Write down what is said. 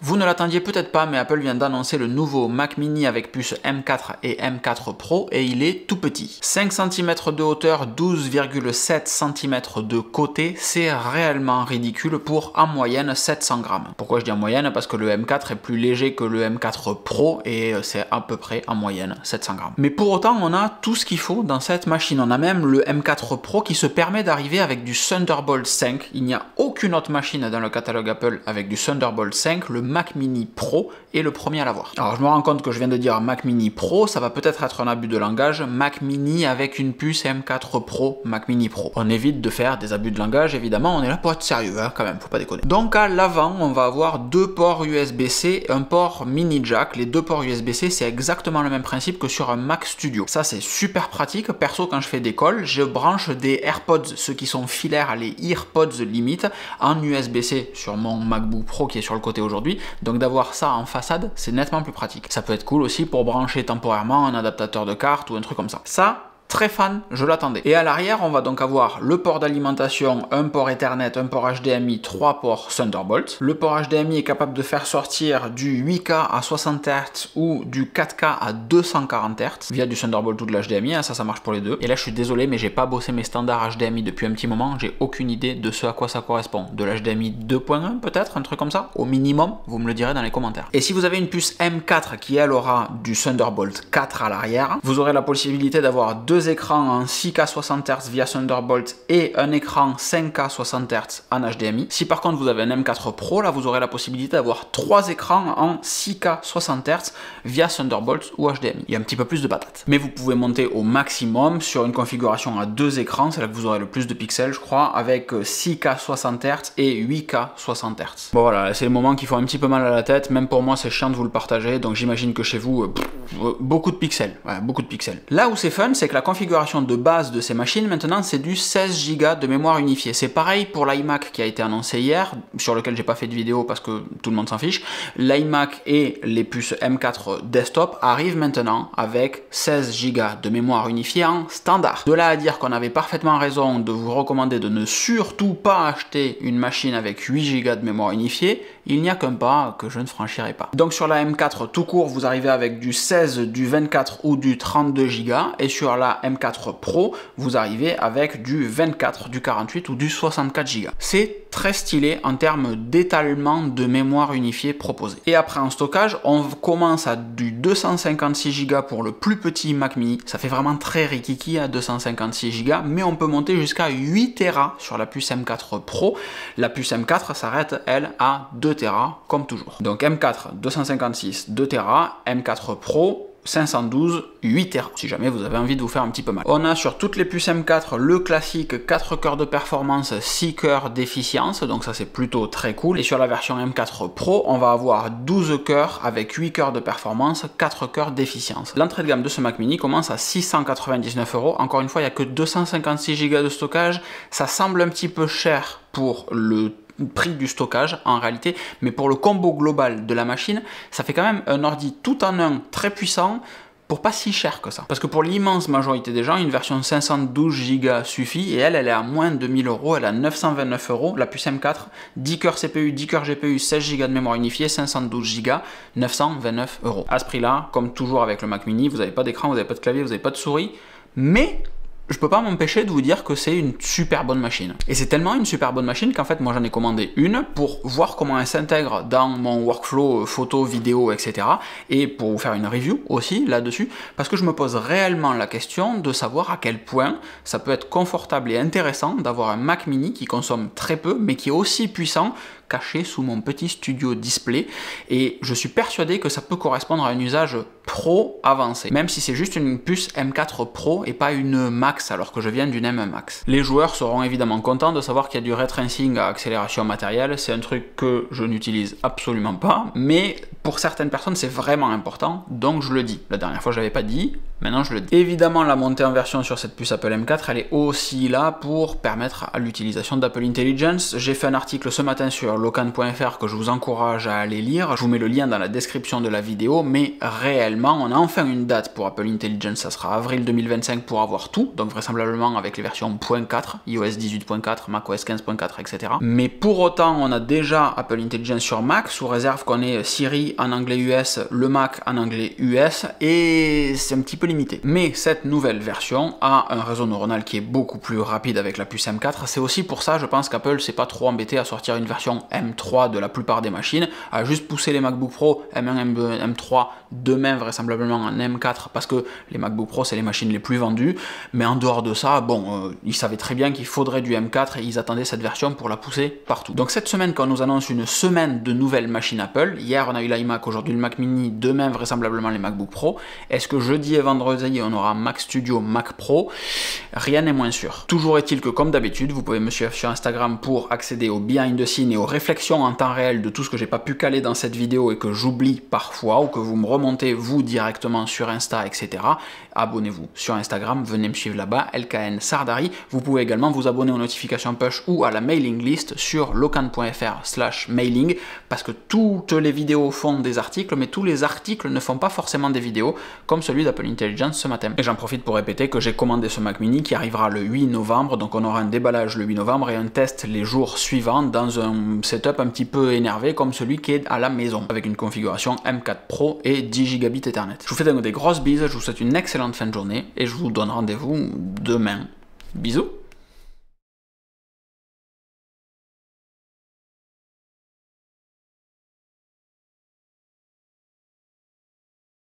Vous ne l'attendiez peut-être pas, mais Apple vient d'annoncer le nouveau Mac mini avec puce M4 et M4 Pro et il est tout petit. 5 cm de hauteur, 12,7 cm de côté, c'est réellement ridicule pour en moyenne 700 grammes. Pourquoi je dis en moyenne? Parce que le M4 est plus léger que le M4 Pro et c'est à peu près en moyenne 700 grammes. Mais pour autant, on a tout ce qu'il faut dans cette machine. On a même le M4 Pro qui se permet d'arriver avec du Thunderbolt 5. Il n'y a aucune autre machine dans le catalogue Apple avec du Thunderbolt 5. Le Mac mini Pro est le premier à l'avoir. Alors je me rends compte que je viens de dire Mac mini Pro, ça va peut-être être un abus de langage. Mac mini avec une puce M4 Pro, Mac mini Pro. On évite de faire des abus de langage, évidemment, on est là pour être sérieux, hein, quand même, faut pas déconner. Donc à l'avant, on va avoir deux ports USB-C, un port mini jack. Les deux ports USB-C, c'est exactement le même principe que sur un Mac Studio. Ça, c'est super pratique. Perso, quand je fais des calls, je branche des AirPods, ceux qui sont filaires, les EarPods limite, en USB-C sur mon MacBook Pro qui est sur le côté aujourd'hui. Donc d'avoir ça en façade, c'est nettement plus pratique. Ça peut être cool aussi pour brancher temporairement un adaptateur de carte ou un truc comme ça. Ça, très fan, je l'attendais. Et à l'arrière, on va donc avoir le port d'alimentation, un port Ethernet, un port HDMI, 3 ports Thunderbolt. Le port HDMI est capable de faire sortir du 8K à 60 Hz ou du 4K à 240 Hz via du Thunderbolt ou de l'HDMI, hein, ça marche pour les deux. Et là, je suis désolé, mais j'ai pas bossé mes standards HDMI depuis un petit moment, j'ai aucune idée de ce à quoi ça correspond. De l'HDMI 2.1 peut-être, un truc comme ça? Au minimum, vous me le direz dans les commentaires. Et si vous avez une puce M4 qui, elle, aura du Thunderbolt 4 à l'arrière, vous aurez la possibilité d'avoir deux écrans en 6K 60 Hz via Thunderbolt et un écran 5K 60 Hz en HDMI. Si par contre vous avez un M4 Pro, là vous aurez la possibilité d'avoir trois écrans en 6K 60 Hz via Thunderbolt ou HDMI. Il y a un petit peu plus de patates. Mais vous pouvez monter au maximum sur une configuration à deux écrans, c'est là que vous aurez le plus de pixels je crois, avec 6K 60 Hz et 8K 60 Hz. Bon voilà, c'est le moment qui font un petit peu mal à la tête, même pour moi c'est chiant de vous le partager, donc j'imagine que chez vous, beaucoup de pixels, ouais, beaucoup de pixels. Là où c'est fun, c'est que la configuration de base de ces machines maintenant c'est du 16 Go de mémoire unifiée. C'est pareil pour l'iMac qui a été annoncé hier, sur lequel j'ai pas fait de vidéo parce que tout le monde s'en fiche. L'iMac et les puces M4 desktop arrivent maintenant avec 16 Go de mémoire unifiée en standard. De là à dire qu'on avait parfaitement raison de vous recommander de ne surtout pas acheter une machine avec 8 Go de mémoire unifiée, il n'y a qu'un pas que je ne franchirai pas. Donc sur la M4 tout court, vous arrivez avec du 16, du 24 ou du 32 Go, et sur la M4 Pro, vous arrivez avec du 24, du 48 ou du 64 Go. C'est très stylé en termes d'étalement de mémoire unifiée proposé. Et après en stockage, on commence à du 256 Go pour le plus petit Mac mini. Ça fait vraiment très rikiki à 256 Go, mais on peut monter jusqu'à 8 Tera sur la puce M4 Pro. La puce M4 s'arrête, elle, à 2 Tera, comme toujours. Donc M4, 256, 2 Tera, M4 Pro, 512, 8 Tera, si jamais vous avez envie de vous faire un petit peu mal. On a sur toutes les puces M4 le classique 4 cœurs de performance, 6 cœurs d'efficience, donc ça c'est plutôt très cool. Et sur la version M4 Pro, on va avoir 12 cœurs avec 8 cœurs de performance, 4 cœurs d'efficience. L'entrée de gamme de ce Mac mini commence à 699 €. Encore une fois, il n'y a que 256 Go de stockage, ça semble un petit peu cher pour le prix du stockage en réalité, mais pour le combo global de la machine, ça fait quand même un ordi tout en un très puissant pour pas si cher que ça. Parce que pour l'immense majorité des gens, une version 512 Go suffit, et elle est à moins de 1000 €, elle est à 929 €, la puce M4, 10 cœurs CPU, 10 cœurs GPU, 16 Go de mémoire unifiée, 512 Go, 929 €. À ce prix-là, comme toujours avec le Mac mini, vous n'avez pas d'écran, vous n'avez pas de clavier, vous n'avez pas de souris, mais je peux pas m'empêcher de vous dire que c'est une super bonne machine. Et c'est tellement une super bonne machine qu'en fait moi j'en ai commandé une pour voir comment elle s'intègre dans mon workflow photo, vidéo, etc. Et pour vous faire une review aussi là-dessus, parce que je me pose réellement la question de savoir à quel point ça peut être confortable et intéressant d'avoir un Mac mini qui consomme très peu mais qui est aussi puissant, caché sous mon petit studio display, et je suis persuadé que ça peut correspondre à un usage pro avancé, même si c'est juste une puce M4 Pro et pas une Max alors que je viens d'une M1 Max. Les joueurs seront évidemment contents de savoir qu'il y a du ray tracing à accélération matérielle, c'est un truc que je n'utilise absolument pas, mais Pour certaines personnes, c'est vraiment important, donc je le dis. La dernière fois, je l'avais pas dit, maintenant je le dis. Évidemment, la montée en version sur cette puce Apple M4, elle est aussi là pour permettre à l'utilisation d'Apple Intelligence. J'ai fait un article ce matin sur locan.fr que je vous encourage à aller lire. Je vous mets le lien dans la description de la vidéo, mais réellement, on a enfin une date pour Apple Intelligence. Ça sera avril 2025 pour avoir tout, donc vraisemblablement avec les versions .4, iOS 18.4, macOS 15.4, etc. Mais pour autant, on a déjà Apple Intelligence sur Mac, sous réserve qu'on ait Siri en anglais US, le Mac en anglais US, et c'est un petit peu limité. Mais cette nouvelle version a un réseau neuronal qui est beaucoup plus rapide avec la puce M4. C'est aussi pour ça, je pense qu'Apple s'est pas trop embêté à sortir une version M3 de la plupart des machines, à juste pousser les MacBook Pro M1, M3, demain vraisemblablement en M4, parce que les MacBook Pro c'est les machines les plus vendues, mais en dehors de ça, bon, ils savaient très bien qu'il faudrait du M4 et ils attendaient cette version pour la pousser partout. Donc cette semaine, quand on nous annonce une semaine de nouvelles machines Apple, hier on a eu l'iMac, aujourd'hui le Mac Mini, demain vraisemblablement les MacBook Pro, est-ce que jeudi et vendredi on aura Mac Studio, Mac Pro? Rien n'est moins sûr. Toujours est-il que comme d'habitude, vous pouvez me suivre sur Instagram pour accéder au behind the scene et aux réflexions en temps réel de tout ce que j'ai pas pu caler dans cette vidéo et que j'oublie parfois, ou que vous me remontez vous directement sur Insta, etc. Abonnez-vous sur Instagram, venez me suivre là-bas, LKN Sardari. Vous pouvez également vous abonner aux notifications push ou à la mailing list sur locan.fr/mailing, parce que toutes les vidéos font des articles, mais tous les articles ne font pas forcément des vidéos, comme celui d'Apple Intelligence ce matin. Et j'en profite pour répéter que j'ai commandé ce Mac Mini qui arrivera le 8 novembre, donc on aura un déballage le 8 novembre et un test les jours suivants dans un setup un petit peu énervé comme celui qui est à la maison, avec une configuration M4 Pro et 10 Gb Ethernet. Je vous fais donc des grosses bises, je vous souhaite une excellente fin de journée et je vous donne rendez-vous demain. Bisous!